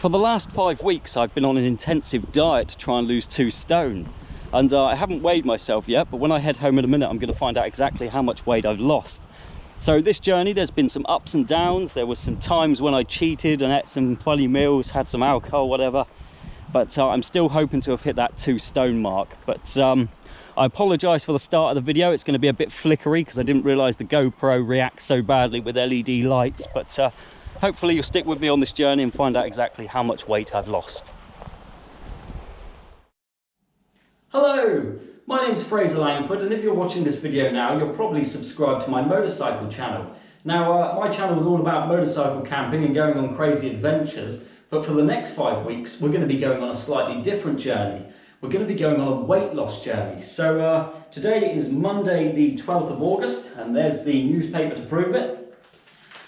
For the last 5 weeks, I've been on an intensive diet to try and lose 2 stone. And I haven't weighed myself yet, but when I head home in a minute, I'm going to find out exactly how much weight I've lost. So this journey, there's been some ups and downs. There was some times when I cheated and ate some funny meals, had some alcohol, whatever. But I'm still hoping to have hit that 2 stone mark. But I apologise for the start of the video. It's going to be a bit flickery because I didn't realise the GoPro reacts so badly with LED lights. But hopefully you'll stick with me on this journey and find out exactly how much weight I've lost. Hello, my name's Fraser Langford, and if you're watching this video now, you're probably subscribed to my motorcycle channel. Now, my channel is all about motorcycle camping and going on crazy adventures, but for the next 5 weeks, we're going to be going on a slightly different journey. We're going to be going on a weight loss journey. So today is Monday the 12th of August, and there's the newspaper to prove it.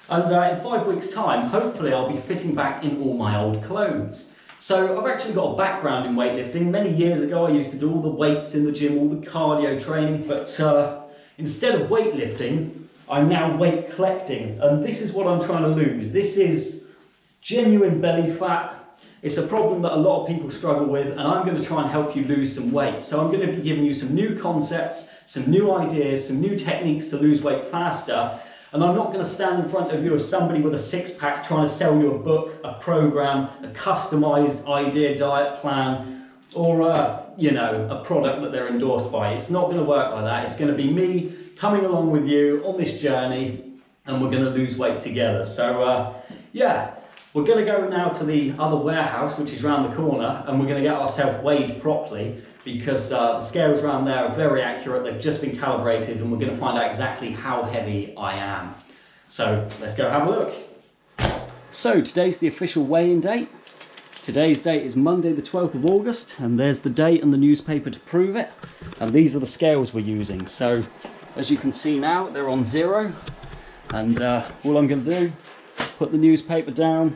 And in 5 weeks' time, hopefully I'll be fitting back in all my old clothes. So I've actually got a background in weightlifting. Many years ago I used to do all the weights in the gym, all the cardio training, but instead of weightlifting, I'm now weight collecting. And this is what I'm trying to lose. This is genuine belly fat. It's a problem that a lot of people struggle with, and I'm going to try and help you lose some weight. So I'm going to be giving you some new concepts, some new ideas, some new techniques to lose weight faster. And I'm not going to stand in front of you as somebody with a six-pack trying to sell you a book, a program, a customized idea, diet plan, or you know, a product that they're endorsed by. It's not going to work like that. It's going to be me coming along with you on this journey, and we're going to lose weight together. So yeah, we're going to go now to the other warehouse, which is around the corner, and we're going to get ourselves weighed properly, because the scales around there are very accurate. They've just been calibrated, and we're going to find out exactly how heavy I am. So let's go have a look. So today's the official weigh-in date. Today's date is Monday the 12th of August, and there's the date and the newspaper to prove it. And these are the scales we're using. So as you can see now, they're on 0. And all I'm going to do, put the newspaper down,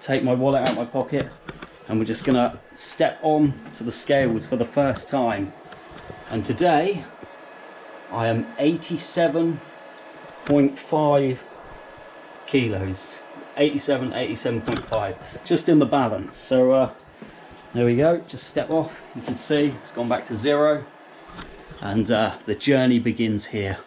take my wallet out of my pocket, and we're just going to step on to the scales for the first time. And today I am 87.5 kilos. 87.5, just in the balance. So there we go, just step off. You can see it's gone back to 0, and the journey begins here.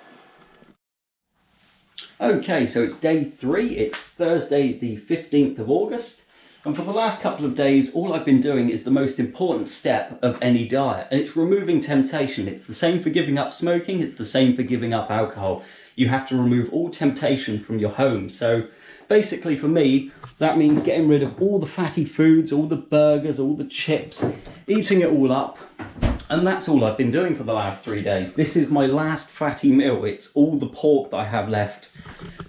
Okay, so it's day 3. It's Thursday the 15th of August. And for the last couple of days, all I've been doing is the most important step of any diet, and it's removing temptation. It's the same for giving up smoking, it's the same for giving up alcohol. You have to remove all temptation from your home. So basically for me, that means getting rid of all the fatty foods, all the burgers, all the chips, eating it all up. And that's all I've been doing for the last 3 days. This is my last fatty meal. It's all the pork that I have left.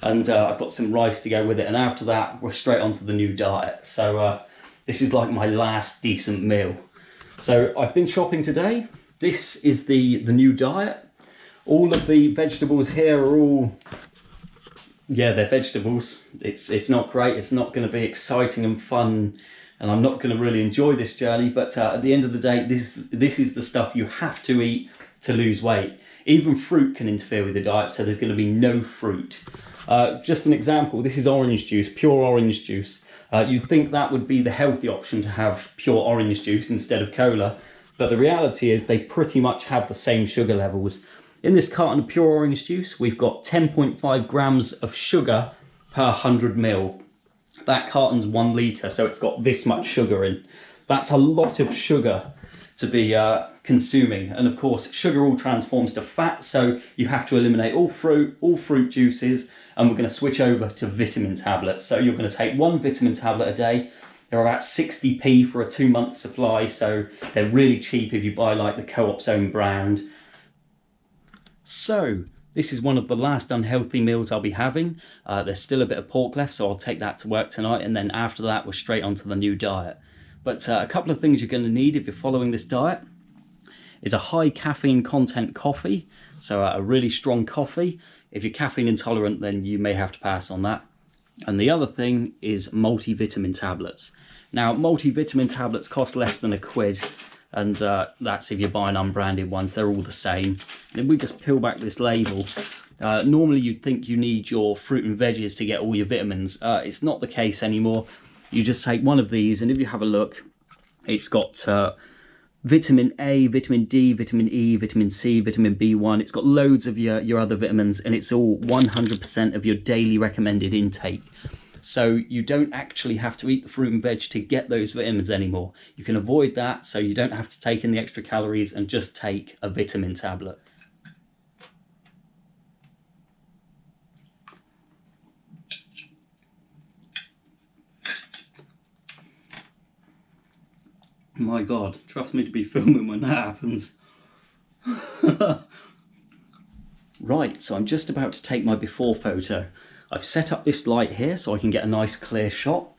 And I've got some rice to go with it. And after that, we're straight onto the new diet. So this is like my last decent meal. So I've been shopping today. This is the new diet. All of the vegetables here are all, yeah, they're vegetables. It's not great. It's not going to be exciting and fun. And I'm not going to really enjoy this journey, but at the end of the day, this is the stuff you have to eat to lose weight. Even fruit can interfere with the diet, so there's going to be no fruit. Just an example, this is orange juice, pure orange juice. You'd think that would be the healthy option, to have pure orange juice instead of cola, but the reality is they pretty much have the same sugar levels. In this carton of pure orange juice, we've got 10.5 grams of sugar per 100 ml. That carton's 1 litre, so it's got this much sugar in. That's a lot of sugar to be consuming. And of course, sugar all transforms to fat, so you have to eliminate all fruit juices, and we're going to switch over to vitamin tablets. So you're going to take 1 vitamin tablet a day. They're about 60p for a 2-month supply, so they're really cheap if you buy like the Co-op's own brand. So this is one of the last unhealthy meals I'll be having. There's still a bit of pork left, so I'll take that to work tonight, and then after that we're straight onto the new diet. But a couple of things you're going to need if you're following this diet is a high caffeine content coffee, so a really strong coffee. If you're caffeine intolerant, then you may have to pass on that. And the other thing is multivitamin tablets. Now, multivitamin tablets cost less than £1. And that's if you're buying unbranded ones. They're all the same. And if we just peel back this label, normally you'd think you need your fruit and veggies to get all your vitamins. It's not the case anymore. You just take one of these, and if you have a look, it's got vitamin A, vitamin D, vitamin E, vitamin C, vitamin B1. It's got loads of your other vitamins, and it's all 100% of your daily recommended intake. So you don't actually have to eat the fruit and veg to get those vitamins anymore. You can avoid that, so you don't have to take in the extra calories and just take a vitamin tablet. My God, trust me to be filming when that happens. Right, so I'm just about to take my before photo. I've set up this light here so I can get a nice clear shot.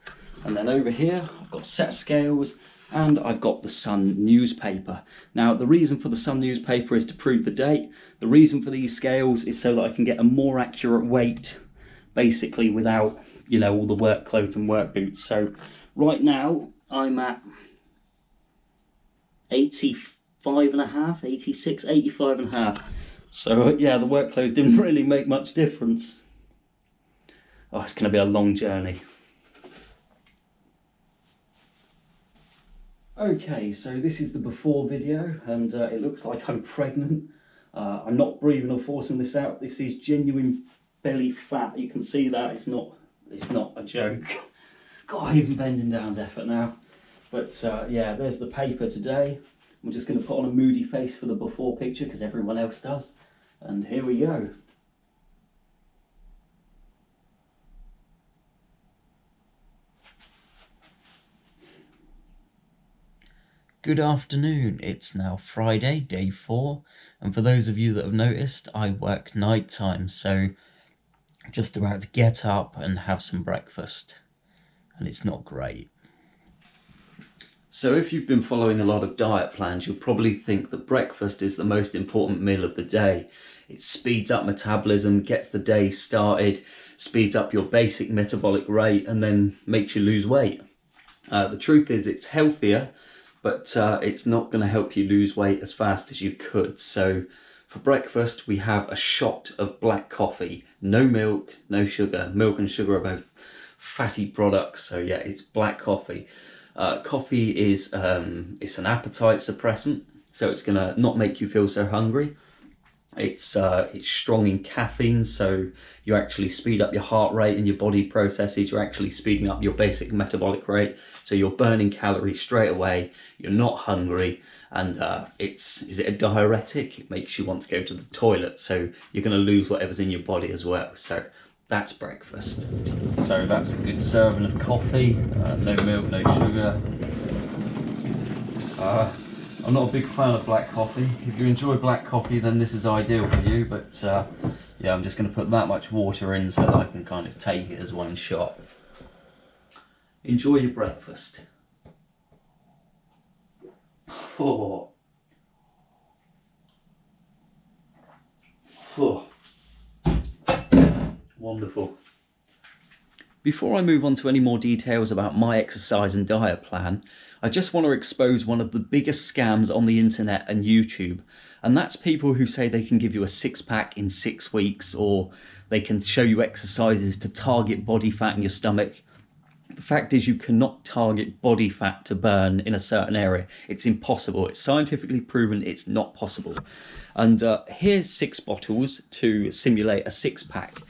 And then over here, I've got set scales and I've got the Sun newspaper. Now, the reason for the Sun newspaper is to prove the date. The reason for these scales is so that I can get a more accurate weight, basically without, you know, all the work clothes and work boots. So right now, I'm at 85.5, 86, 85.5. So yeah, the work clothes didn't really make much difference. Oh, it's going to be a long journey. Okay, so this is the before video, and it looks like I'm pregnant. I'm not breathing or forcing this out. This is genuine belly fat. You can see that. It's not a joke. God, even bending down's effort now. But yeah, there's the paper today. I'm just going to put on a moody face for the before picture because everyone else does. And here we go. Good afternoon. It's now Friday, day 4. And for those of you that have noticed, I work night time. So just about to get up and have some breakfast. And it's not great. So if you've been following a lot of diet plans, you'll probably think that breakfast is the most important meal of the day. It speeds up metabolism, gets the day started, speeds up your basic metabolic rate, and then makes you lose weight. The truth is it's healthier, but it's not going to help you lose weight as fast as you could. So for breakfast, we have a shot of black coffee. No milk, no sugar. Milk and sugar are both fatty products, so yeah, it's black coffee. Coffee is it's an appetite suppressant, so it's gonna not make you feel so hungry. It's strong in caffeine, so you actually speed up your heart rate and your body processes. You're actually speeding up your basic metabolic rate, so you're burning calories straight away. You're not hungry, and is it a diuretic? It makes you want to go to the toilet, so you're gonna lose whatever's in your body as well. So that's breakfast. So that's a good serving of coffee, no milk, no sugar. I'm not a big fan of black coffee. If you enjoy black coffee, then this is ideal for you, but yeah, I'm just going to put that much water in so that I can kind of take it as one shot. Enjoy your breakfast. Oh. Oh. Wonderful. Before I move on to any more details about my exercise and diet plan, I just want to expose one of the biggest scams on the internet and YouTube, and that's people who say they can give you a six-pack in 6 weeks, or they can show you exercises to target body fat in your stomach. The fact is, you cannot target body fat to burn in a certain area. It's impossible. It's scientifically proven it's not possible. And here's 6 bottles to simulate a six-pack.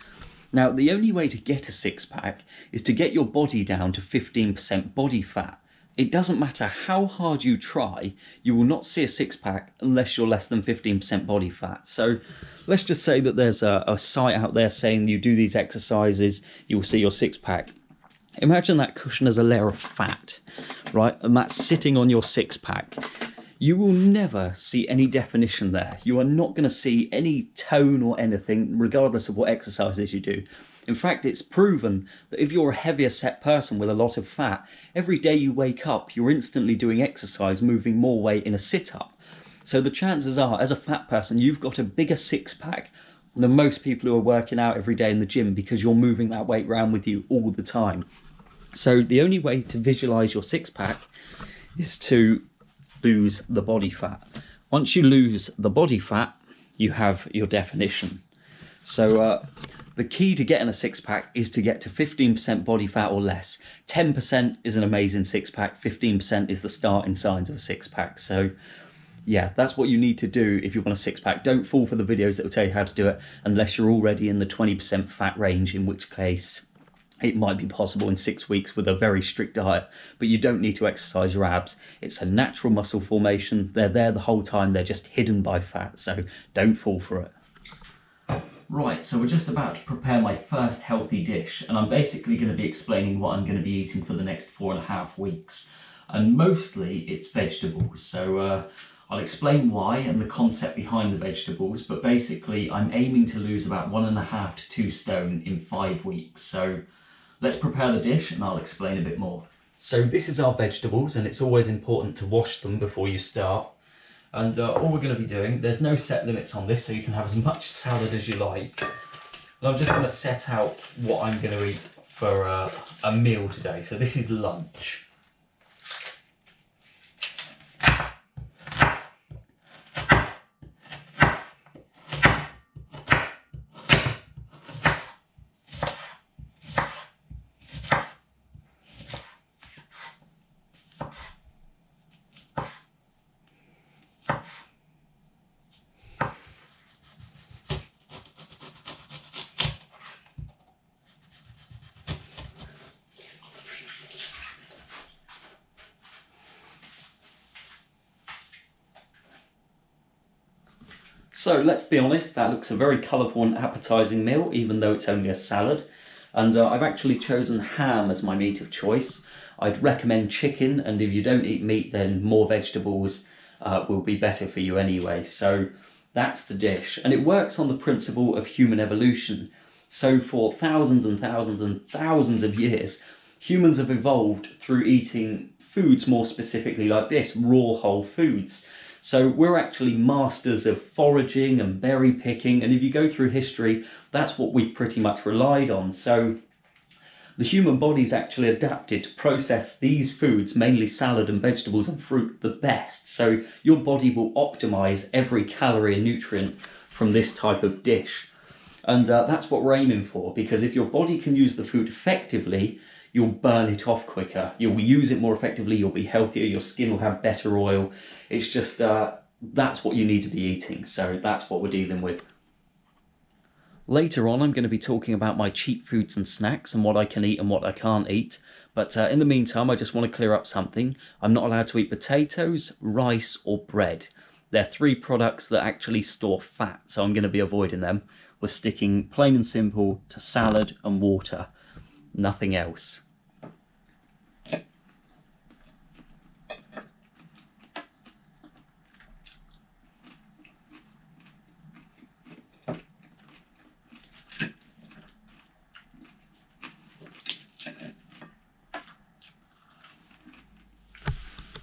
Now, the only way to get a six-pack is to get your body down to 15% body fat. It doesn't matter how hard you try, you will not see a six-pack unless you're less than 15% body fat. So let's just say that there's a site out there saying you do these exercises, you will see your six-pack. Imagine that cushion as a layer of fat, right? And that's sitting on your six-pack. You will never see any definition there. You are not going to see any tone or anything, regardless of what exercises you do. In fact, it's proven that if you're a heavier set person with a lot of fat, every day you wake up, you're instantly doing exercise, moving more weight in a sit-up. So the chances are, as a fat person, you've got a bigger six-pack than most people who are working out every day in the gym, because you're moving that weight around with you all the time. So the only way to visualize your six-pack is to lose the body fat. Once you lose the body fat, you have your definition. So The key to getting a six-pack is to get to 15% body fat or less. 10% is an amazing six-pack, 15% is the starting signs of a six-pack. So yeah, that's what you need to do if you want a six-pack. Don't fall for the videos that will tell you how to do it unless you're already in the 20% fat range, in which case it might be possible in 6 weeks with a very strict diet, but you don't need to exercise your abs. It's a natural muscle formation. They're there the whole time. They're just hidden by fat, so don't fall for it. Right, so we're just about to prepare my first healthy dish, and I'm basically going to be explaining what I'm going to be eating for the next 4.5 weeks. And mostly it's vegetables, so I'll explain why and the concept behind the vegetables, but basically I'm aiming to lose about 1.5 to 2 stone in 5 weeks. So let's prepare the dish and I'll explain a bit more. So this is our vegetables, and it's always important to wash them before you start. And all we're going to be doing, there's no set limits on this, so you can have as much salad as you like. And I'm just going to set out what I'm going to eat for a meal today. So this is lunch. So let's be honest, that looks a very colourful and appetising meal, even though it's only a salad. And I've actually chosen ham as my meat of choice. I'd recommend chicken, and if you don't eat meat, then more vegetables will be better for you anyway. So that's the dish. And it works on the principle of human evolution. So for thousands and thousands and thousands of years, humans have evolved through eating foods more specifically like this, raw whole foods. So we're actually masters of foraging and berry picking, and if you go through history, that's what we pretty much relied on. So the human body's actually adapted to process these foods, mainly salad and vegetables and fruit, the best. So your body will optimize every calorie and nutrient from this type of dish. And that's what we're aiming for, because if your body can use the food effectively, you'll burn it off quicker, you'll use it more effectively, you'll be healthier, your skin will have better oil. It's just, that's what you need to be eating, so that's what we're dealing with. Later on, I'm going to be talking about my cheap foods and snacks and what I can eat and what I can't eat. But in the meantime, I just want to clear up something. I'm not allowed to eat potatoes, rice or bread. They're 3 products that actually store fat, so I'm going to be avoiding them. We're sticking plain and simple to salad and water, nothing else.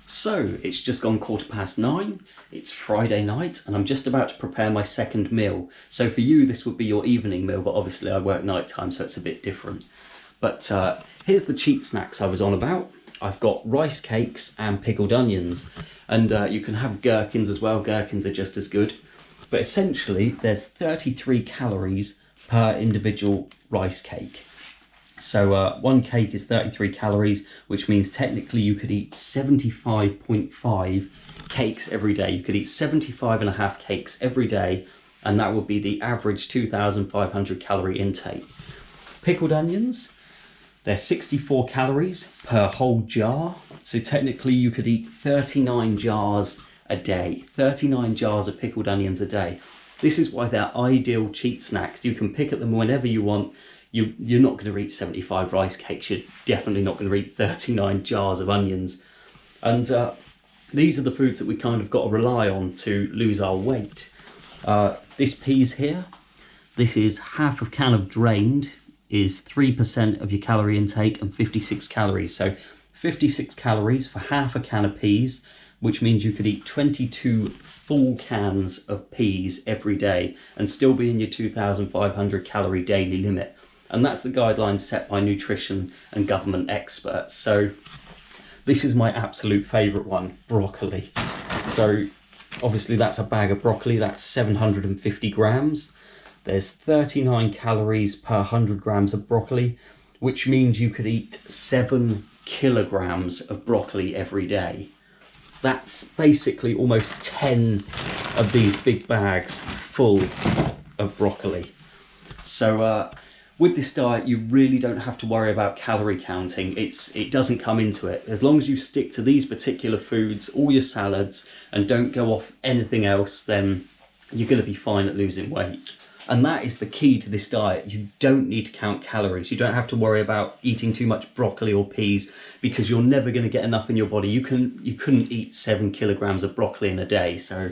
So it's just gone 9:15, it's Friday night, and I'm just about to prepare my second meal. So for you, this would be your evening meal, but obviously I work nighttime, so it's a bit different. But here's the cheat snacks I was on about. I've got rice cakes and pickled onions, and you can have gherkins as well. Gherkins are just as good. But essentially, there's 33 calories per individual rice cake. So one cake is 33 calories, which means technically you could eat 75.5 cakes every day. You could eat 75.5 cakes every day, and that would be the average 2,500 calorie intake. Pickled onions, they're 64 calories per whole jar. So technically you could eat 39 jars a day, 39 jars of pickled onions a day. This is why they're ideal cheat snacks. You can pick at them whenever you want. You're not going to eat 75 rice cakes. You're definitely not going to eat 39 jars of onions. And these are the foods that we kind of got to rely on to lose our weight. This peas here, this is half a can of drained, is 3% of your calorie intake and 56 calories. So 56 calories for half a can of peas, which means you could eat 22 full cans of peas every day and still be in your 2,500 calorie daily limit. And that's the guidelines set by nutrition and government experts. So this is my absolute favourite one, broccoli. So obviously that's a bag of broccoli, that's 750 grams. there's 39 calories per 100 grams of broccoli, which means you could eat 7 kilograms of broccoli every day. That's basically almost 10 of these big bags full of broccoli. So with this diet, you really don't have to worry about calorie counting. It doesn't come into it. As long as you stick to these particular foods, all your salads, and don't go off anything else, then you're going to be fine at losing weight. And that is the key to this diet. You don't need to count calories. You don't have to worry about eating too much broccoli or peas, because you're never going to get enough in your body. You couldn't eat 7 kilograms of broccoli in a day. So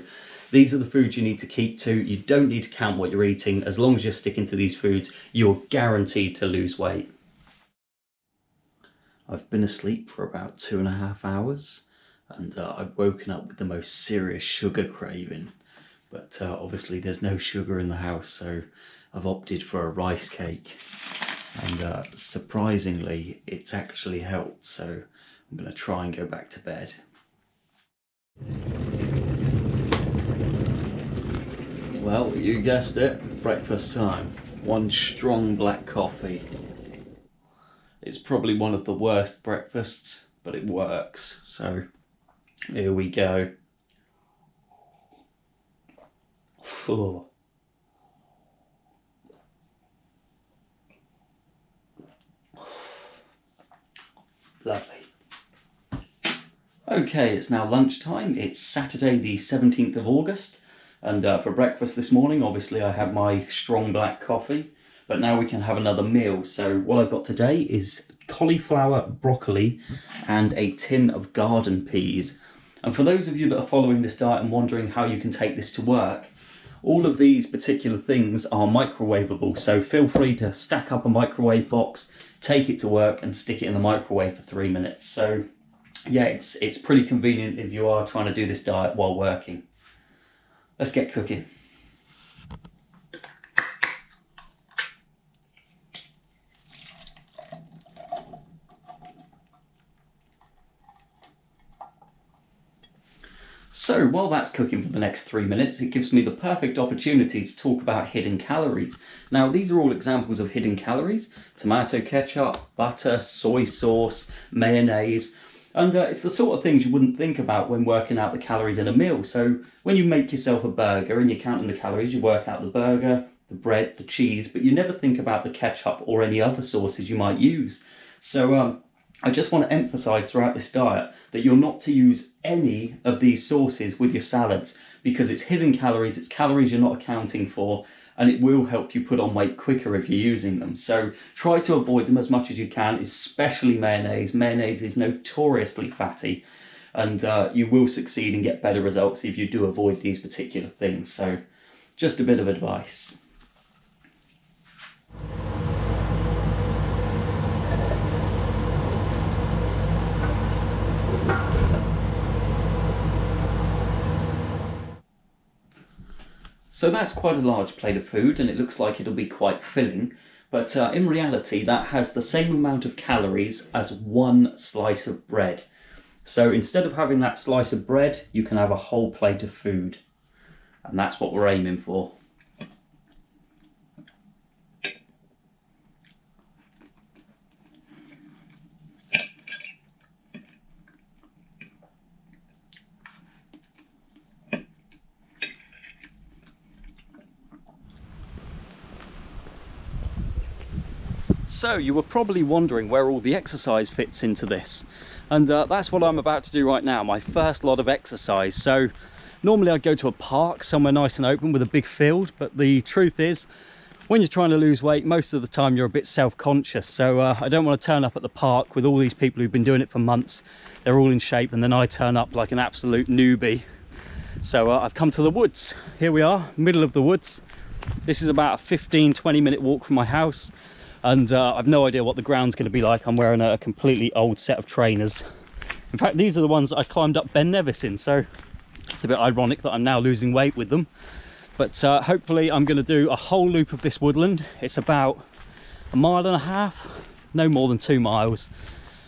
these are the foods you need to keep to. You don't need to count what you're eating. As long as you're sticking to these foods, you're guaranteed to lose weight. I've been asleep for about 2.5 hours, and I've woken up with the most serious sugar craving. But obviously there's no sugar in the house, so I've opted for a rice cake. And surprisingly, it's actually helped, so I'm going to try and go back to bed. Well, you guessed it, breakfast time. One strong black coffee. It's probably one of the worst breakfasts, but it works. So here we go. Oh. Lovely. Okay, it's now lunchtime. It's Saturday the 17th of August. And for breakfast this morning, obviously I had my strong black coffee. But now we can have another meal. So what I've got today is cauliflower, broccoli, and a tin of garden peas. And for those of you that are following this diet and wondering how you can take this to work, all of these particular things are microwavable, so feel free to stack up a microwave box, take it to work and stick it in the microwave for 3 minutes. So yeah, it's pretty convenient if you are trying to do this diet while working. Let's get cooking. So while that's cooking for the next 3 minutes, it gives me the perfect opportunity to talk about hidden calories. Now these are all examples of hidden calories: tomato ketchup, butter, soy sauce, mayonnaise, and it's the sort of things you wouldn't think about when working out the calories in a meal. So when you make yourself a burger and you're counting the calories, you work out the burger, the bread, the cheese, but you never think about the ketchup or any other sauces you might use. So I just want to emphasize throughout this diet that you're not to use any of these sauces with your salads, because it's hidden calories, it's calories you're not accounting for, and it will help you put on weight quicker if you're using them. So try to avoid them as much as you can, especially mayonnaise. Mayonnaise is notoriously fatty, and you will succeed and get better results if you do avoid these particular things. So just a bit of advice. So that's quite a large plate of food, and it looks like it'll be quite filling, but in reality that has the same amount of calories as one slice of bread. So instead of having that slice of bread, you can have a whole plate of food, and that's what we're aiming for. So you were probably wondering where all the exercise fits into this, and that's what I'm about to do right now, my first lot of exercise. So normally I'd go to a park somewhere nice and open with a big field, but the truth is when you're trying to lose weight, most of the time you're a bit self-conscious. So I don't want to turn up at the park with all these people who've been doing it for months, they're all in shape, and then I turn up like an absolute newbie. So I've come to the woods. Here we are, middle of the woods. This is about a 15-20 minute walk from my house. And I've no idea what the ground's going to be like. I'm wearing a completely old set of trainers. In fact, these are the ones that I climbed up Ben Nevis in, so it's a bit ironic that I'm now losing weight with them. But hopefully I'm going to do a whole loop of this woodland. It's about 1.5 miles, no more than 2 miles.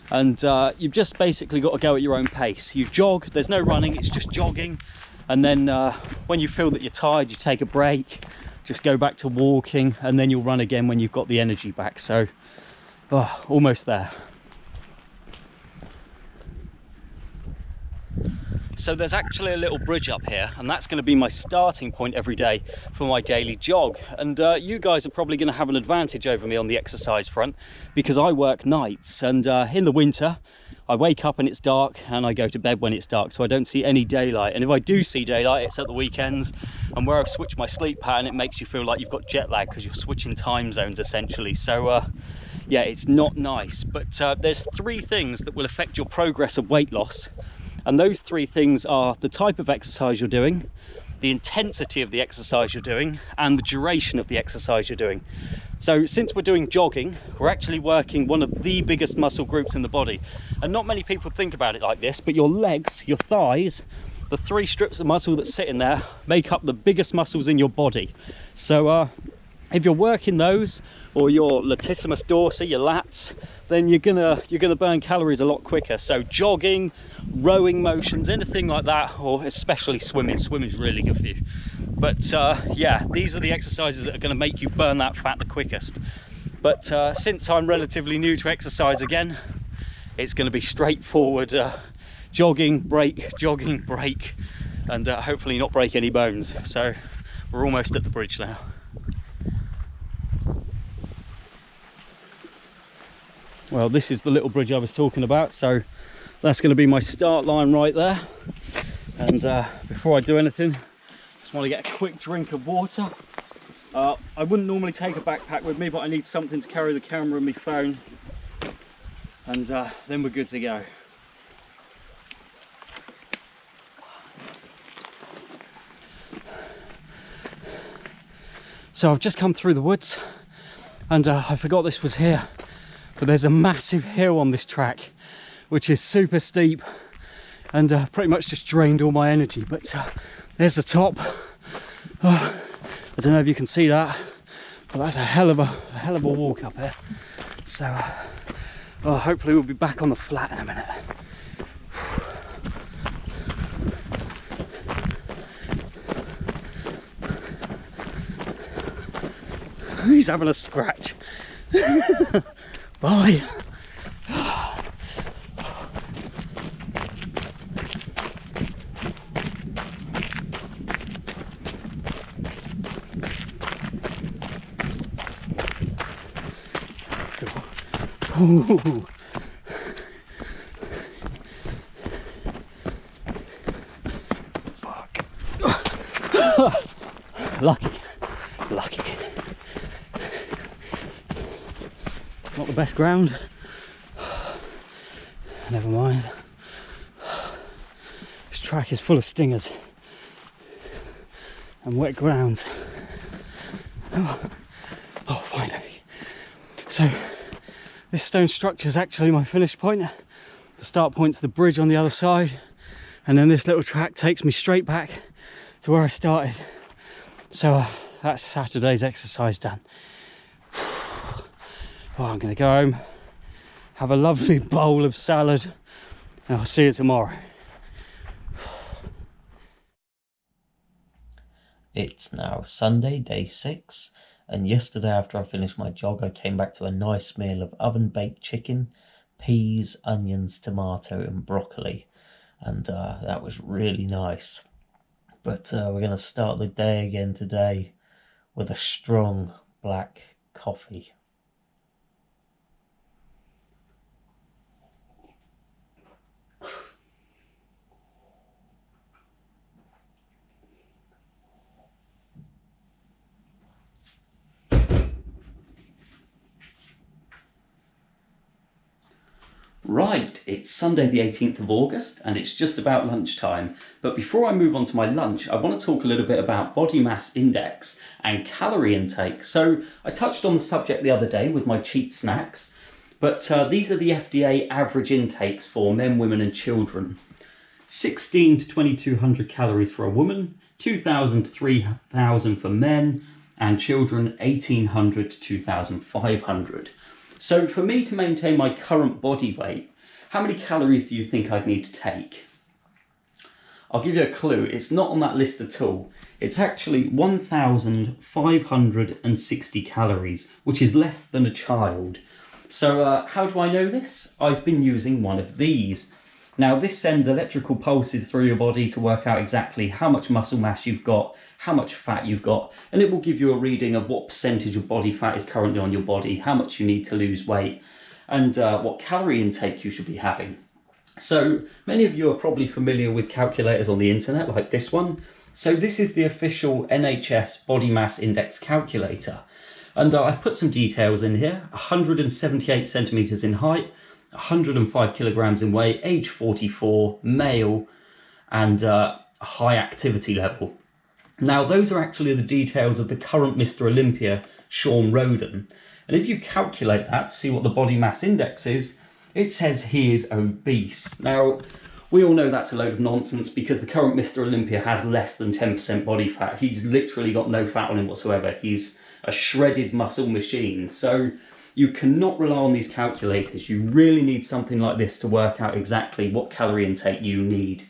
And you've just basically got to go at your own pace. You jog, there's no running, it's just jogging. And then when you feel that you're tired, you take a break. just go back to walking, and then you'll run again when you've got the energy back. So almost there. So there's actually a little bridge up here, and that's going to be my starting point every day for my daily jog. And you guys are probably going to have an advantage over me on the exercise front, because I work nights, and in the winter I wake up and it's dark, and I go to bed when it's dark, so I don't see any daylight. And if I do see daylight, it's at the weekends, and where I've switched my sleep pattern, it makes you feel like you've got jet lag because you're switching time zones essentially. So yeah, it's not nice. But there's 3 things that will affect your progress of weight loss. And those 3 things are the type of exercise you're doing, the intensity of the exercise you're doing, and the duration of the exercise you're doing. So since we're doing jogging, we're actually working one of the biggest muscle groups in the body. And not many people think about it like this, but your legs, your thighs, the 3 strips of muscle that sit in there make up the biggest muscles in your body. So if you're working those, or your latissimus dorsi, your lats, then you're gonna burn calories a lot quicker. So jogging, rowing motions, anything like that, or especially swimming. Swimming's really good for you. But yeah, these are the exercises that are going to make you burn that fat the quickest. But since I'm relatively new to exercise again, it's going to be straightforward jogging, break, and hopefully not break any bones. So we're almost at the bridge now. Well, this is the little bridge I was talking about, so that's going to be my start line right there. And before I do anything, just want to get a quick drink of water. I wouldn't normally take a backpack with me, but I need something to carry the camera and my phone, and then we're good to go. So I've just come through the woods, and I forgot this was here. But there's a massive hill on this track, which is super steep, and pretty much just drained all my energy. But there's the top. I don't know if you can see that, but that's a hell of a walk up here. So hopefully we'll be back on the flat in a minute. He's having a scratch. Bye. Ooh. Fuck. Lucky. Not the best ground. Never mind. This track is full of stingers and wet grounds. Oh, finally. So this stone structure is actually my finish point. The start point's the bridge on the other side, and then this little track takes me straight back to where I started. So that's Saturday's exercise done. Oh, I'm going to go home, have a lovely bowl of salad, and I'll see you tomorrow. It's now Sunday, day 6, and yesterday after I finished my jog I came back to a nice meal of oven-baked chicken, peas, onions, tomato and broccoli, and that was really nice. But we're going to start the day again today with a strong black coffee. Right, it's Sunday the 18th of August and it's just about lunchtime. But before I move on to my lunch, I want to talk a little bit about body mass index and calorie intake. So I touched on the subject the other day with my cheat snacks, but these are the FDA average intakes for men, women and children. 16 to 2200 calories for a woman, 2000 to 3000 for men, and children 1800 to 2500. So for me to maintain my current body weight, how many calories do you think I'd need to take? I'll give you a clue. It's not on that list at all. It's actually 1,560 calories, which is less than a child. So how do I know this? I've been using one of these. Now this sends electrical pulses through your body to work out exactly how much muscle mass you've got, how much fat you've got, and it will give you a reading of what percentage of body fat is currently on your body, how much you need to lose weight, and what calorie intake you should be having. So many of you are probably familiar with calculators on the internet like this one. So this is the official NHS Body Mass Index calculator. And I've put some details in here: 178 centimeters in height, 105 kilograms in weight, age 44, male, and a high activity level. Now those are actually the details of the current Mr. Olympia, Sean Roden. And if you calculate that to see what the body mass index is, it says he is obese. Now, we all know that's a load of nonsense because the current Mr. Olympia has less than 10% body fat. He's literally got no fat on him whatsoever. He's a shredded muscle machine. So you cannot rely on these calculators. You really need something like this to work out exactly what calorie intake you need.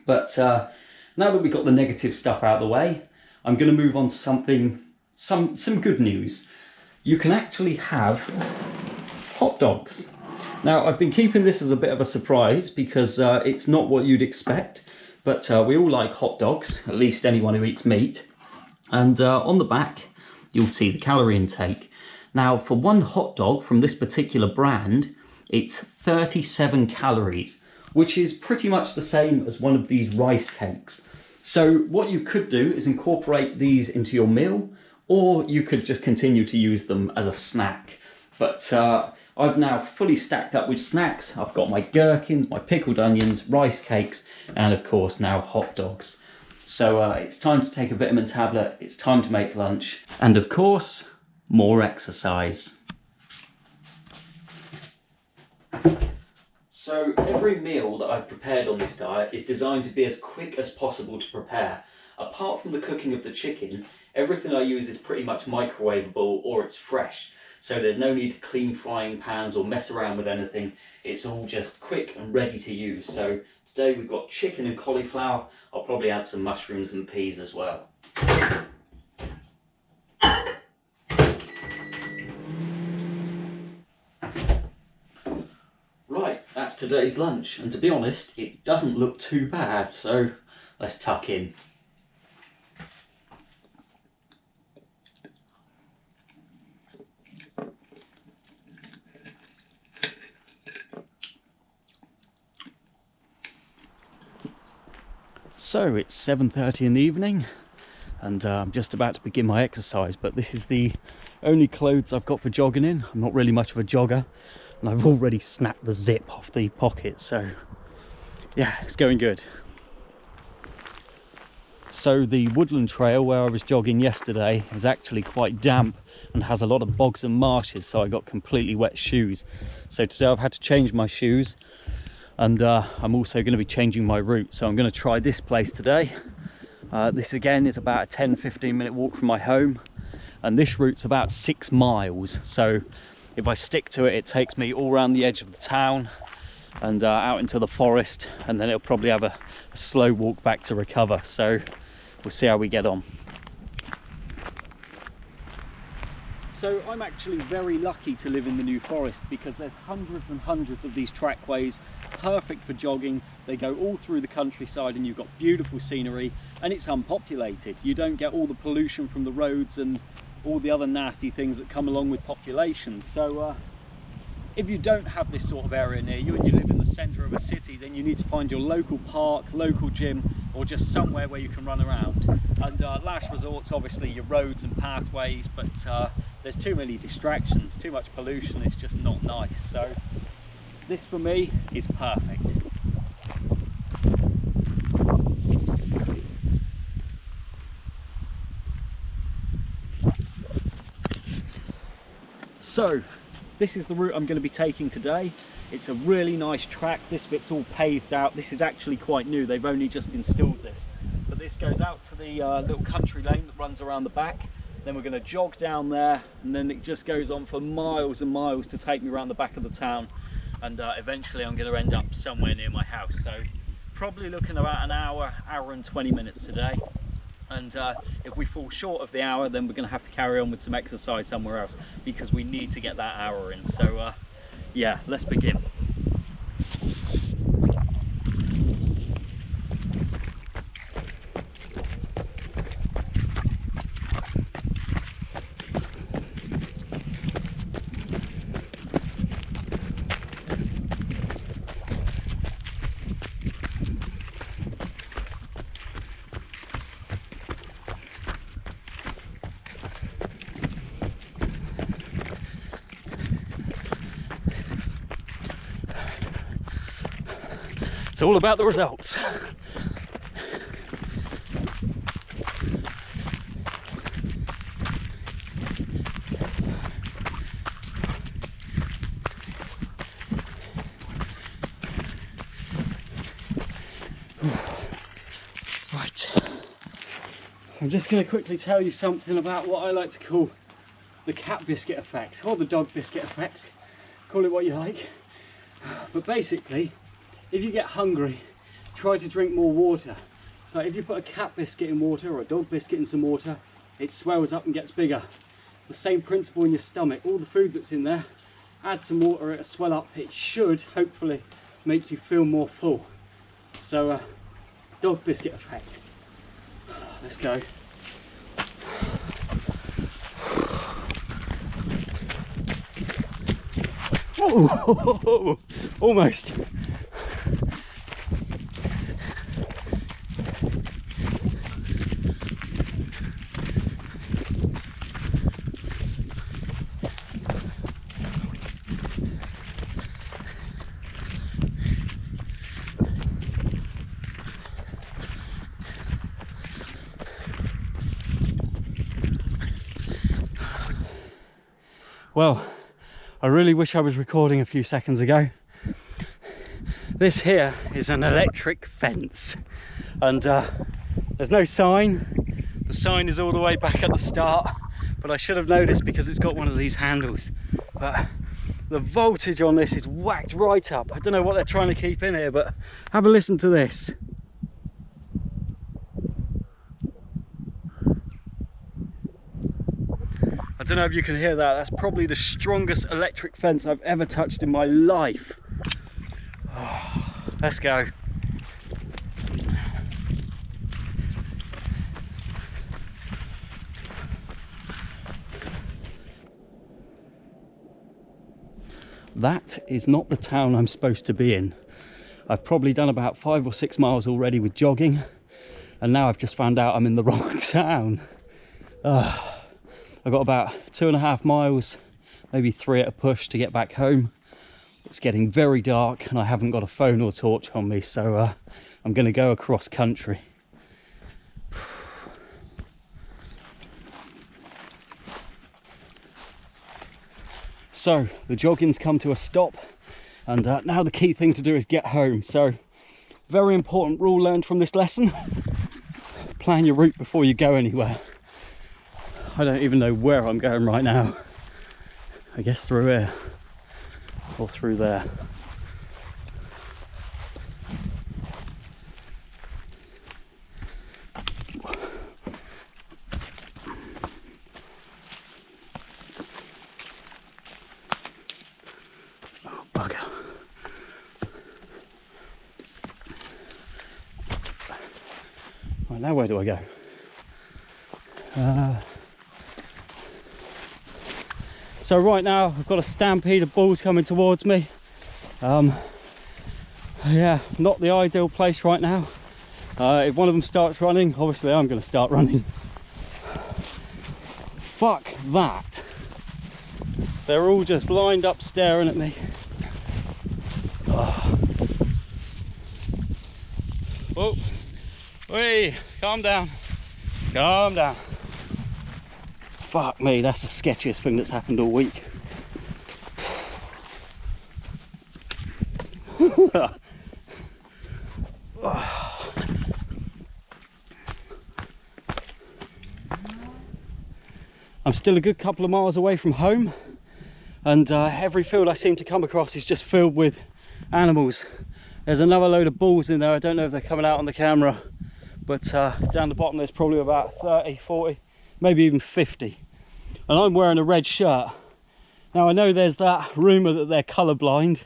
But now that we've got the negative stuff out of the way, I'm going to move on to some good news. You can actually have hot dogs. Now, I've been keeping this as a bit of a surprise because it's not what you'd expect, but we all like hot dogs, at least anyone who eats meat. And on the back, you'll see the calorie intake. Now, for one hot dog from this particular brand, it's 37 calories, which is pretty much the same as one of these rice cakes. So what you could do is incorporate these into your meal, or you could just continue to use them as a snack. But I've now fully stacked up with snacks. I've got my gherkins, my pickled onions, rice cakes, and of course now hot dogs. So it's time to take a vitamin tablet, it's time to make lunch, and of course, more exercise. So every meal that I've prepared on this diet is designed to be as quick as possible to prepare. Apart from the cooking of the chicken, everything I use is pretty much microwavable or it's fresh. So there's no need to clean frying pans or mess around with anything. It's all just quick and ready to use. So today we've got chicken and cauliflower. I'll probably add some mushrooms and peas as well. Right, that's today's lunch. And to be honest, it doesn't look too bad. So let's tuck in. So it's 7:30 in the evening and I'm just about to begin my exercise, but this is the only clothes I've got for jogging in. I'm not really much of a jogger and I've already snapped the zip off the pocket, so yeah, it's going good. So the woodland trail where I was jogging yesterday is actually quite damp and has a lot of bogs and marshes, so I got completely wet shoes. So today I've had to change my shoes. And I'm also going to be changing my route, so I'm going to try this place today. This again is about a 10-15 minute walk from my home, and this route's about 6 miles. So if I stick to it, it takes me all around the edge of the town and out into the forest, and then it'll probably have a slow walk back to recover. So we'll see how we get on. So I'm actually very lucky to live in the New Forest because there's hundreds and hundreds of these trackways, perfect for jogging. They go all through the countryside and you've got beautiful scenery and it's unpopulated. You don't get all the pollution from the roads and all the other nasty things that come along with population. So if you don't have this sort of area near you and you live in the centre of a city, then you need to find your local park, local gym, or just somewhere where you can run around. And last resort's obviously your roads and pathways, but there's too many distractions, too much pollution, it's just not nice. So this for me is perfect. So this is the route I'm going to be taking today. It's a really nice track. This bit's all paved out. This is actually quite new. They've only just installed this. But this goes out to the little country lane that runs around the back. Then we're going to jog down there, and then it just goes on for miles and miles to take me around the back of the town. And eventually I'm going to end up somewhere near my house. So probably looking about an hour and 20 minutes today. And if we fall short of the hour, then we're going to have to carry on with some exercise somewhere else, because we need to get that hour in. So yeah, let's begin. It's all about the results. Right, I'm just going to quickly tell you something about what I like to call the cat biscuit effect, or the dog biscuit effect, call it what you like. But basically, if you get hungry, try to drink more water. So if you put a cat biscuit in water or a dog biscuit in some water, it swells up and gets bigger. It's the same principle in your stomach. All the food that's in there, add some water, it'll swell up. It should hopefully make you feel more full. So dog biscuit effect. Let's go. Oh, almost. Well, I really wish I was recording a few seconds ago. This here is an electric fence, and there's no sign. The sign is all the way back at the start, but I should have noticed because it's got one of these handles. But the voltage on this is whacked right up. I don't know what they're trying to keep in here, but have a listen to this. I don't know if you can hear that. That's probably the strongest electric fence I've ever touched in my life. Oh, let's go. That is not the town I'm supposed to be in. I've probably done about 5 or 6 miles already with jogging, and now I've just found out I'm in the wrong town. I've got about 2.5 miles, maybe 3 at a push to get back home. It's getting very dark and I haven't got a phone or torch on me, so I'm going to go across country. So the jogging's come to a stop, and now the key thing to do is get home. So very important rule learned from this lesson: plan your route before you go anywhere. I don't even know where I'm going right now. I guess through here or through there. Oh, bugger. Right, now where do I go? So right now I've got a stampede of bulls coming towards me. Yeah, not the ideal place right now. If one of them starts running, obviously I'm going to start running. Fuck that. They're all just lined up staring at me. Oh. Oh. Wait, calm down. Calm down. Fuck me, that's the sketchiest thing that's happened all week. I'm still a good couple of miles away from home, and every field I seem to come across is just filled with animals, There's another load of bulls in there. I don't know if they're coming out on the camera, but down the bottom there's probably about 30, 40, maybe even 50. And I'm wearing a red shirt. Now I know there's that rumour that they're colourblind,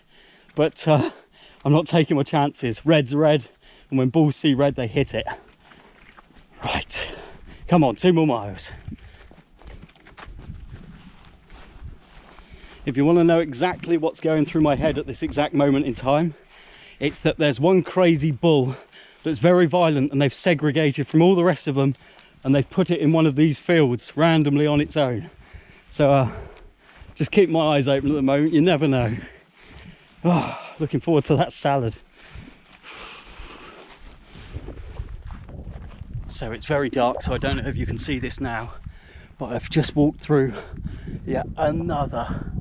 but I'm not taking my chances. Red's red, and when bulls see red, they hit it. Right, come on, 2 more miles. If you want to know exactly what's going through my head at this exact moment in time, it's that there's one crazy bull that's very violent, and they've segregated from all the rest of them, and they've put it in one of these fields randomly on its own. So just keep my eyes open at the moment, you never know. Oh, looking forward to that salad. So it's very dark, so I don't know if you can see this now, but I've just walked through yet another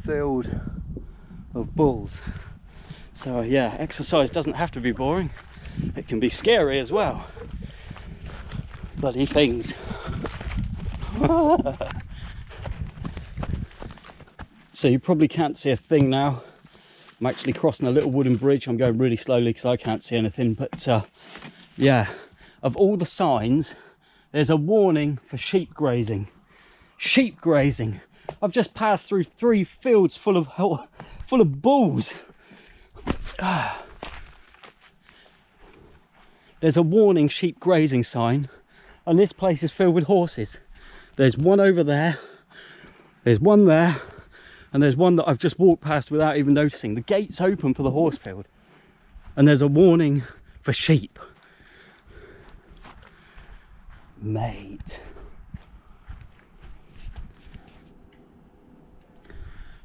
field of bulls. So yeah, exercise doesn't have to be boring, it can be scary as well. Bloody things. So you probably can't see a thing now. I'm actually crossing a little wooden bridge. I'm going really slowly because I can't see anything, but yeah, of all the signs, there's a warning for sheep grazing. Sheep grazing. I've just passed through 3 fields full of bulls. There's a warning sheep grazing sign, and this place is filled with horses. There's one over there, there's one there, and there's one that I've just walked past without even noticing. The gate's open for the horse field, and there's a warning for sheep. Mate.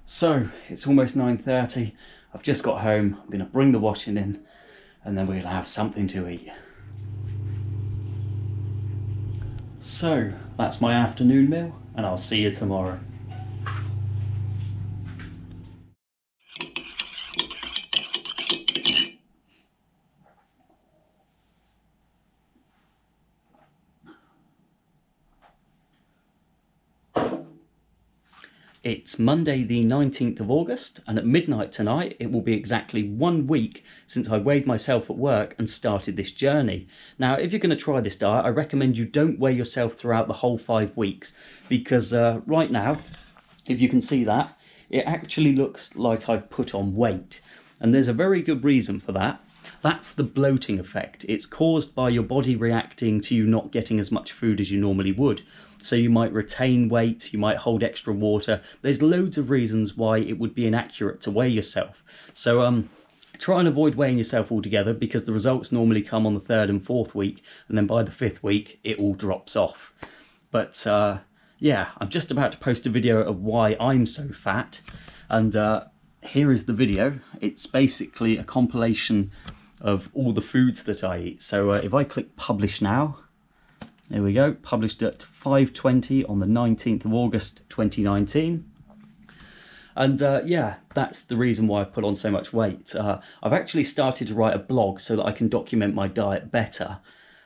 So it's almost 9:30. I've just got home. I'm going to bring the washing in, and then we're going to have something to eat. So that's my afternoon meal, and I'll see you tomorrow. It's Monday the 19th of August, and at midnight tonight it will be exactly 1 week since I weighed myself at work and started this journey. Now, if you're going to try this diet, I recommend you don't weigh yourself throughout the whole 5 weeks, because right now, if you can see that, it actually looks like I've put on weight, and there's a very good reason for that. That's the bloating effect. It's caused by your body reacting to you not getting as much food as you normally would. So you might retain weight, you might hold extra water. There's loads of reasons why it would be inaccurate to weigh yourself. So try and avoid weighing yourself altogether, because the results normally come on the 3rd and 4th week, and then by the 5th week it all drops off. But yeah, I'm just about to post a video of why I'm so fat, and here is the video. It's basically a compilation of all the foods that I eat. So if I click publish now, there we go, published at 5:20 on the 19th of August 2019. And yeah, that's the reason why I've put on so much weight. I've actually started to write a blog so that I can document my diet better.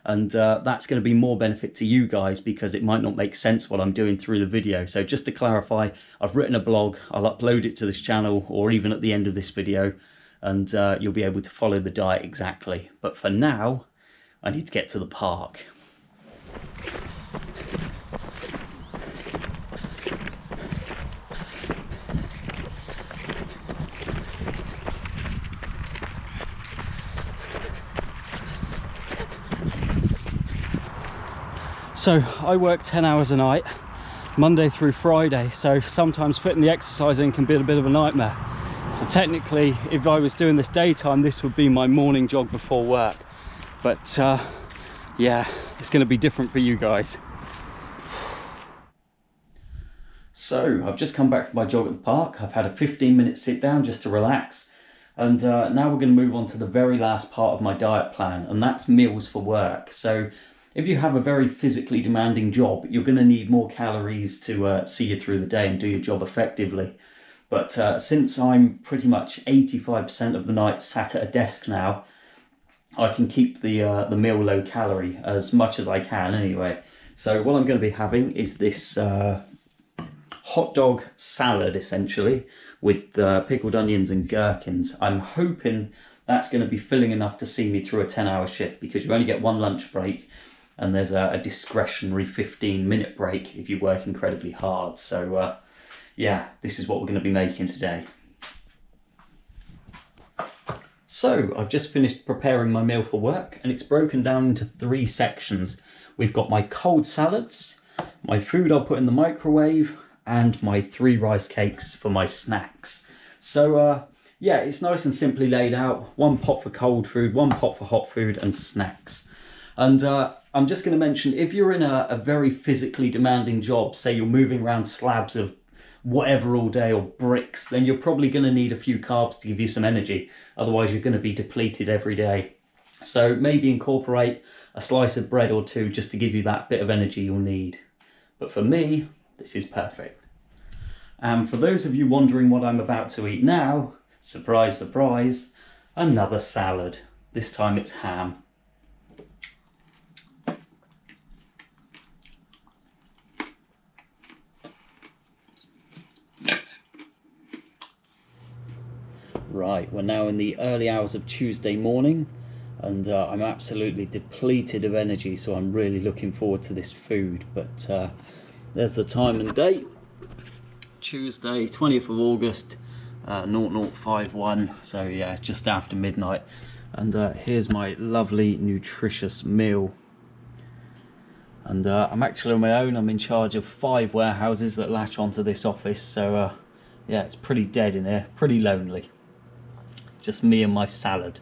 And that's going to be more benefit to you guys, because it might not make sense what I'm doing through the video. So just to clarify, I've written a blog, I'll upload it to this channel, or even at the end of this video, and you'll be able to follow the diet exactly. But for now, I need to get to the park. So I work 10 hours a night, Monday through Friday, so sometimes fitting the exercise in can be a bit of a nightmare. So technically, if I was doing this daytime, this would be my morning jog before work. But yeah, it's going to be different for you guys. So I've just come back from my jog at the park. I've had a 15-minute sit down just to relax. And now we're going to move on to the very last part of my diet plan, and that's meals for work. So if you have a very physically demanding job, you're going to need more calories to see you through the day and do your job effectively. But since I'm pretty much 85% of the night sat at a desk now, I can keep the meal low calorie as much as I can anyway. So what I'm going to be having is this hot dog salad, essentially, with pickled onions and gherkins. I'm hoping that's going to be filling enough to see me through a 10-hour shift, because you only get one lunch break and there's a discretionary 15-minute break if you work incredibly hard. So yeah, this is what we're going to be making today. So I've just finished preparing my meal for work, and it's broken down into 3 sections. We've got my cold salads, my food I'll put in the microwave, and my 3 rice cakes for my snacks. So yeah, it's nice and simply laid out. 1 pot for cold food, 1 pot for hot food and snacks. And I'm just going to mention, if you're in a very physically demanding job, say you're moving around slabs of whatever all day or bricks, then you're probably going to need a few carbs to give you some energy. Otherwise you're going to be depleted every day. So maybe incorporate a slice of bread or 2 just to give you that bit of energy you'll need. But for me, this is perfect. And for those of you wondering what I'm about to eat now, surprise, surprise, another salad. This time it's ham. Right, we're now in the early hours of Tuesday morning, and I'm absolutely depleted of energy, so I'm really looking forward to this food. But there's the time and date. Tuesday, 20th of August, 0051, so yeah, just after midnight. And here's my lovely nutritious meal. And I'm actually on my own. I'm in charge of 5 warehouses that latch onto this office, so yeah, it's pretty dead in here, pretty lonely. Just me and my salad.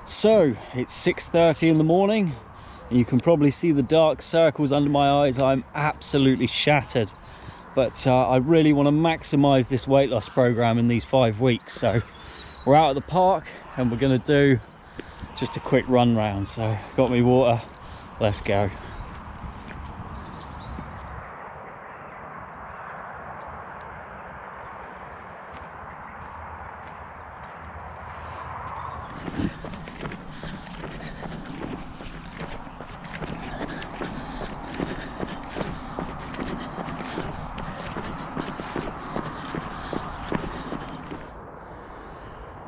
So it's 6:30 in the morning, and you can probably see the dark circles under my eyes. I'm absolutely shattered, but I really want to maximize this weight loss program in these 5 weeks. So we're out at the park and we're going to do just a quick run round. So got me water, let's go.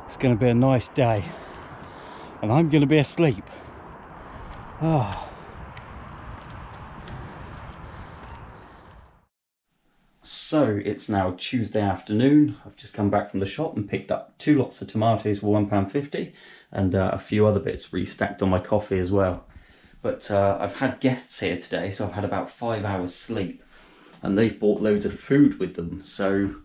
It's going to be a nice day, and I'm going to be asleep. Oh. So it's now Tuesday afternoon. I've just come back from the shop and picked up 2 lots of tomatoes for £1.50, and a few other bits restacked on my coffee as well. But I've had guests here today, so I've had about 5 hours sleep, and they've brought loads of food with them. So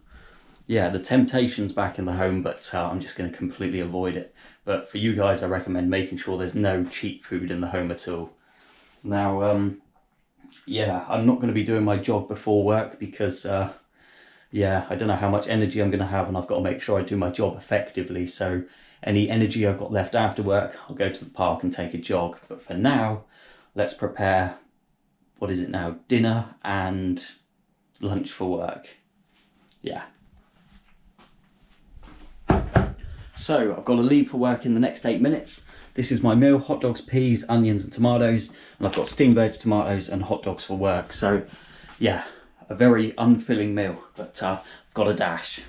yeah, the temptation's back in the home, but I'm just going to completely avoid it. But for you guys, I recommend making sure there's no cheap food in the home at all. Now, yeah, I'm not going to be doing my jog before work because, yeah, I don't know how much energy I'm going to have, and I've got to make sure I do my job effectively. So any energy I've got left after work, I'll go to the park and take a jog. But for now, let's prepare, what is it now, dinner and lunch for work. Yeah. So I've got to leave for work in the next 8 minutes. This is my meal: hot dogs, peas, onions and tomatoes. And I've got steamed veg, tomatoes and hot dogs for work. So yeah, a very unfilling meal, but I've got a dash.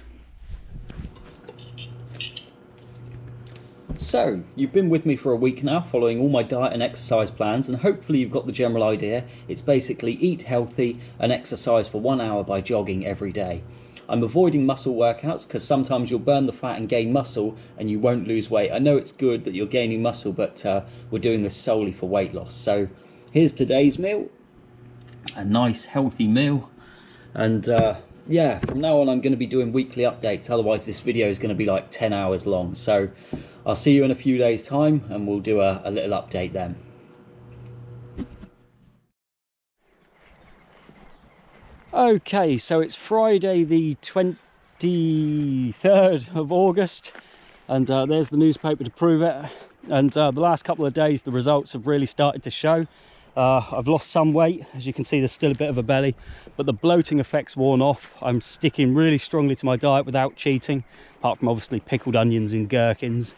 So you've been with me for a week now, following all my diet and exercise plans, and hopefully you've got the general idea. It's basically eat healthy and exercise for 1 hour by jogging every day. I'm avoiding muscle workouts because sometimes you'll burn the fat and gain muscle and you won't lose weight. I know it's good that you're gaining muscle, but we're doing this solely for weight loss. So here's today's meal, a nice healthy meal. And yeah, from now on I'm going to be doing weekly updates, otherwise this video is going to be like 10 hours long. So I'll see you in a few days time and we'll do a little update then. Okay, so it's Friday the 23rd of August, and there's the newspaper to prove it. And the last couple of days the results have really started to show. I've lost some weight. As you can see, there's still a bit of a belly, but the bloating effect's worn off. I'm sticking really strongly to my diet without cheating, apart from obviously pickled onions and gherkins.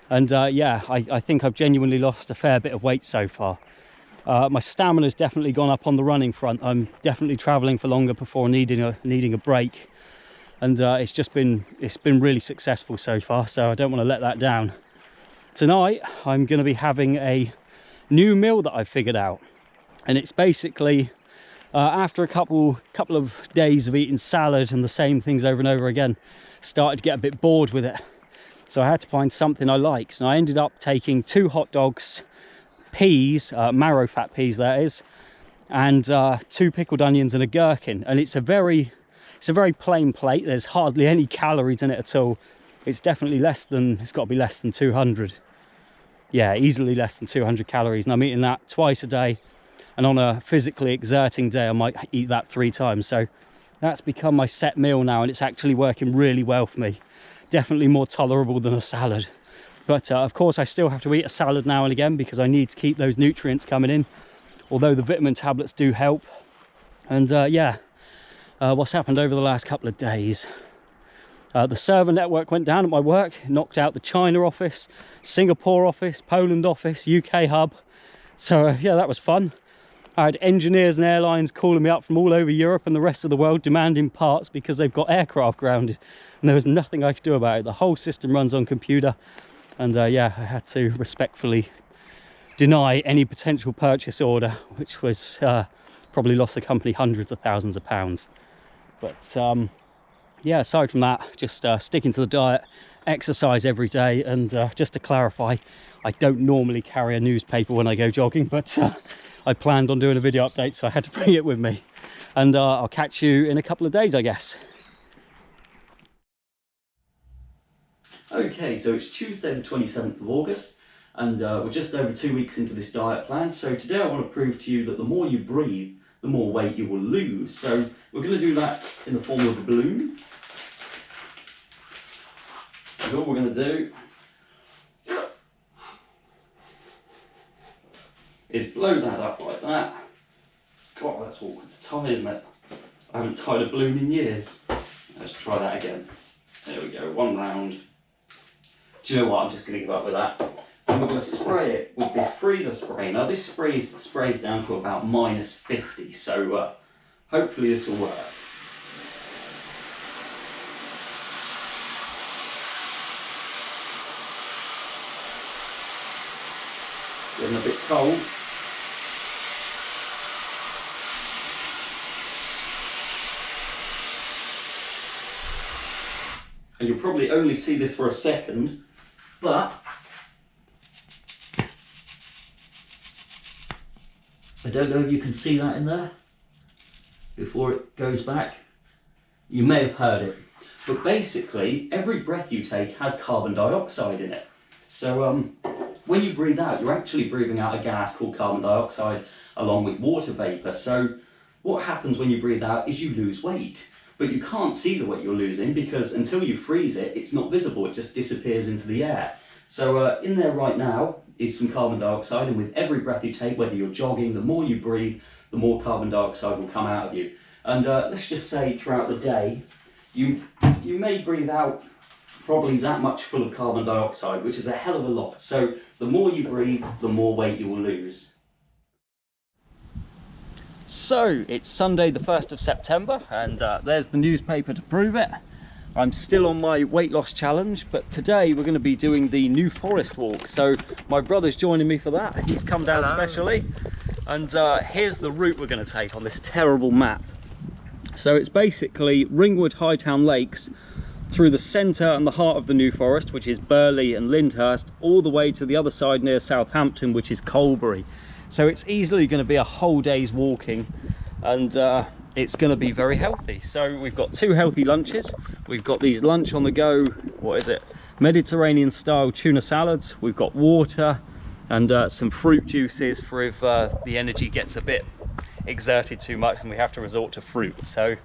And yeah, I think I've genuinely lost a fair bit of weight so far. My stamina's definitely gone up on the running front. I'm definitely traveling for longer before needing a break, and it's been really successful so far, so I don't want to let that down. Tonight I'm going to be having a new meal that I've figured out, and it's basically after a couple of days of eating salad and the same things over and over again, started to get a bit bored with it, so I had to find something I like. So I ended up taking 2 hot dogs, peas, marrow fat peas that is, and 2 pickled onions and a gherkin. And it's a very plain plate. There's hardly any calories in it at all. It's definitely it's got to be less than 200. Yeah, easily less than 200 calories, and I'm eating that twice a day, and on a physically exerting day I might eat that 3 times. So that's become my set meal now, and it's actually working really well for me. Definitely more tolerable than a salad. But of course I still have to eat a salad now and again because I need to keep those nutrients coming in, although the vitamin tablets do help. And yeah, what's happened over the last couple of days, the server network went down at my work, knocked out the China office, Singapore office, Poland office, UK hub. So yeah, that was fun. I had engineers and airlines calling me up from all over Europe and the rest of the world demanding parts because they've got aircraft grounded, and there was nothing I could do about it. The whole system runs on computer, and yeah, I had to respectfully deny any potential purchase order, which was probably lost the company hundreds of thousands of pounds. But yeah, aside from that, just sticking to the diet, exercise every day, and just to clarify, I don't normally carry a newspaper when I go jogging, but I planned on doing a video update, so I had to bring it with me. And I'll catch you in a couple of days, I guess. Okay, so it's Tuesday the 27th of August, and we're just over 2 weeks into this diet plan. So today I want to prove to you that the more you breathe, the more weight you will lose. So we're going to do that in the form of a balloon. And all we're going to do is blow that up like that. God, that's awkward to tie, isn't it? I haven't tied a balloon in years. Let's try that again. There we go, 1 round. Do you know what, I'm just going to give up with that. And we're going to spray it with this freezer spray. Now this sprays down to about -50, so hopefully this will work. Getting a bit cold. And you'll probably only see this for a second, but I don't know if you can see that in there before it goes back. You may have heard it, but basically every breath you take has carbon dioxide in it. So when you breathe out, you're actually breathing out a gas called carbon dioxide along with water vapor. So what happens when you breathe out is you lose weight, but you can't see the weight you're losing because until you freeze it, it's not visible. It just disappears into the air. So in there right now is some carbon dioxide, and with every breath you take, whether you're jogging, the more you breathe, the more carbon dioxide will come out of you. And let's just say throughout the day, you may breathe out probably that much full of carbon dioxide, which is a hell of a lot. So the more you breathe, the more weight you will lose. So it's Sunday the 1st of September, and there's the newspaper to prove it. I'm still on my weight loss challenge, but today we're going to be doing the New Forest walk. So my brother's joining me for that. He's come down specially, and here's the route we're going to take on this terrible map. So it's basically Ringwood Hightown Lakes through the centre and the heart of the New Forest, which is Burley and Lyndhurst, all the way to the other side near Southampton, which is Colbury. So it's easily going to be a whole day's walking, and it's going to be very healthy. So we've got 2 healthy lunches. We've got these lunch on the go, what is it, Mediterranean style tuna salads. We've got water and some fruit juices for if the energy gets a bit exerted too much and we have to resort to fruit. So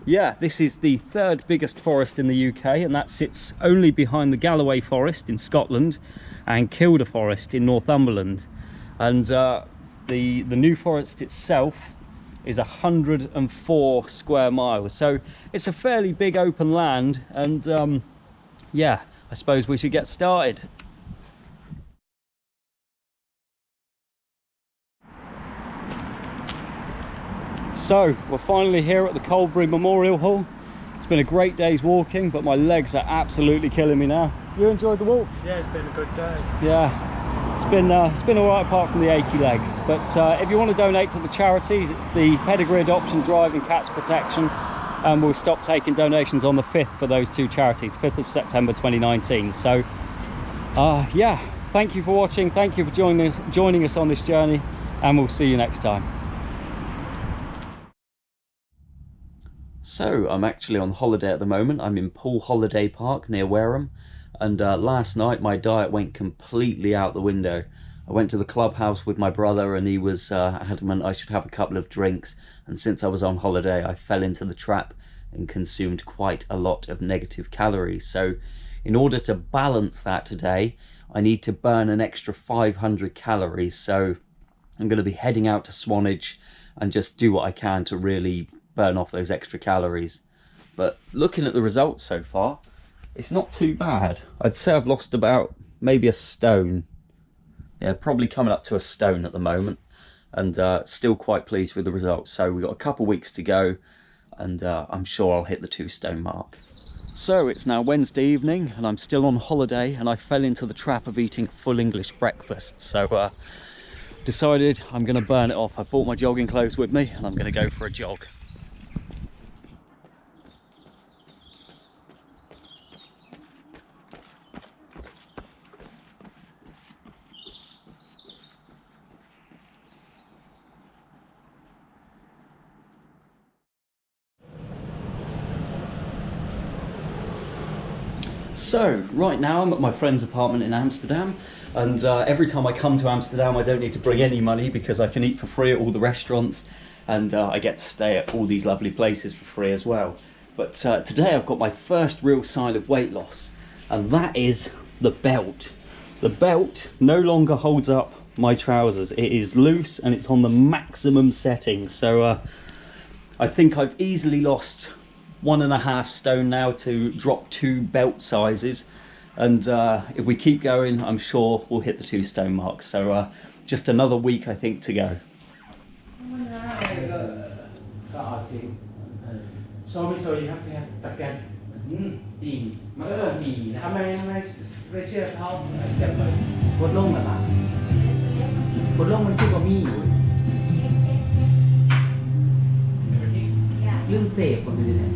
yeah, this is the 3rd biggest forest in the UK, and that sits only behind the Galloway Forest in Scotland and Kielder Forest in Northumberland. And the New Forest itself is 104 square miles, so it's a fairly big open land, and yeah, I suppose we should get started. So we're finally here at the Coldbury Memorial Hall. It's been a great day's walking, but my legs are absolutely killing me now. You enjoyed the walk? Yeah, it's been a good day. Yeah, it's been all right apart from the achy legs. But if you want to donate to the charities, it's the Pedigree Adoption Drive and Cats Protection, and we'll stop taking donations on the 5th for those two charities, 5th of September 2019. So yeah, thank you for watching, thank you for joining us on this journey, and we'll see you next time. So I'm actually on holiday at the moment. I'm in Poole Holiday Park near Wareham, and last night my diet went completely out the window. I went to the clubhouse with my brother, and he was adamant I should have a couple of drinks, and since I was on holiday I fell into the trap and consumed quite a lot of negative calories. So in order to balance that today, I need to burn an extra 500 calories. So I'm going to be heading out to Swanage and just do what I can to really burn off those extra calories. But looking at the results so far, it's not too bad. I'd say I've lost about maybe a stone. Yeah, probably coming up to a stone at the moment, and still quite pleased with the results. So we've got a couple of weeks to go, and I'm sure I'll hit the 2 stone mark. So it's now Wednesday evening and I'm still on holiday, and I fell into the trap of eating a full English breakfast. So decided I'm going to burn it off. I brought my jogging clothes with me and I'm going to go for a jog. So right now I'm at my friend's apartment in Amsterdam, and every time I come to Amsterdam I don't need to bring any money because I can eat for free at all the restaurants, and I get to stay at all these lovely places for free as well. But today I've got my first real sign of weight loss, and that is the belt. The belt no longer holds up my trousers. It is loose and it's on the maximum setting. So I think I've easily lost 1.5 stone now to drop 2 belt sizes, and if we keep going I'm sure we'll hit the 2 stone mark. So just another week I think to go. โซมิโซยครับพี่ครับตะแกรงจริงมันก็ดีนะทำไมไม่เชื่อเขาจะเปิดกดลงเหรอล่ะกดลงมันชื่อว่ามีอยู่เรื่องเสพคนนี้เนี่ย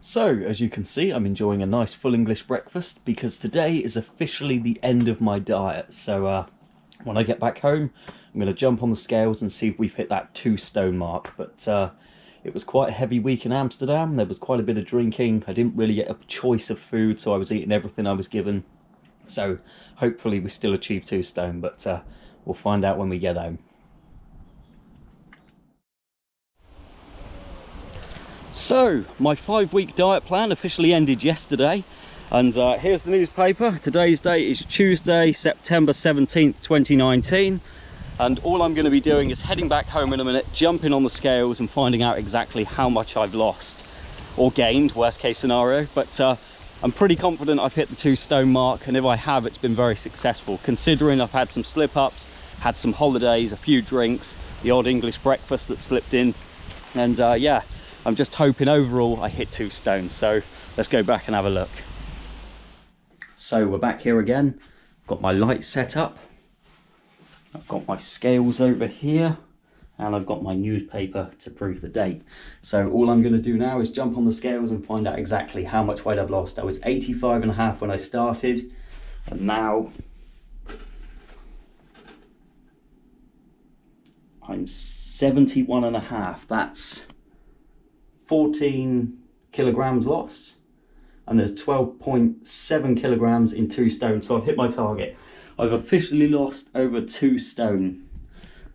So, as you can see, I'm enjoying a nice full English breakfast because today is officially the end of my diet. So when I get back home, I'm going to jump on the scales and see if we've hit that 2 stone mark. But it was quite a heavy week in Amsterdam. There was quite a bit of drinking. I didn't really get a choice of food, so I was eating everything I was given. So hopefully we still achieve 2 stone, but we'll find out when we get home. So my 5-week diet plan officially ended yesterday, and here's the newspaper. Today's date is Tuesday, September 17th, 2019, and all I'm going to be doing is heading back home in a minute, jumping on the scales and finding out exactly how much I've lost or gained, worst case scenario. But I'm pretty confident I've hit the 2 stone mark, and if I have, it's been very successful considering I've had some slip-ups, had some holidays, a few drinks, the odd English breakfast that slipped in, and yeah, I'm just hoping overall I hit 2 stones. So let's go back and have a look. So we're back here again. Got my lights set up, I've got my scales over here, and I've got my newspaper to prove the date. So all I'm going to do now is jump on the scales and find out exactly how much weight I've lost. I was 85.5 when I started, and now I'm 71.5. That's 14 kilograms loss, and there's 12.7 kilograms in 2 stone. So I've hit my target. I've officially lost over 2 stone.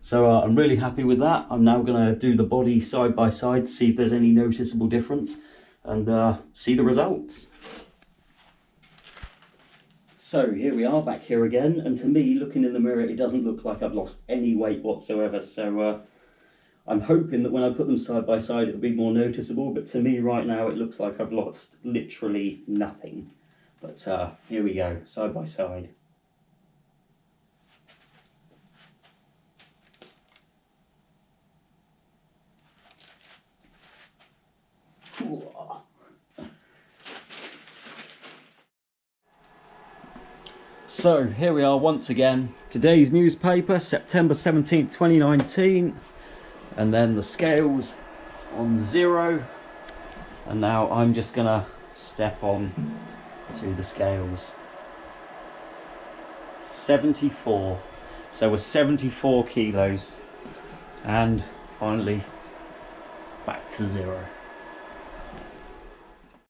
So I'm really happy with that. I'm now going to do the body side by side, see if there's any noticeable difference, and see the results. So here we are, back here again, and to me, looking in the mirror, it doesn't look like I've lost any weight whatsoever. So I'm hoping that when I put them side by side it'll be more noticeable, but to me right now it looks like I've lost literally nothing. But here we go, side by side. So here we are once again. Today's newspaper, September 17th, 2019. And then the scales on 0. And now I'm just gonna step on to the scales. 74. So we're 74 kilos. And finally back to 0.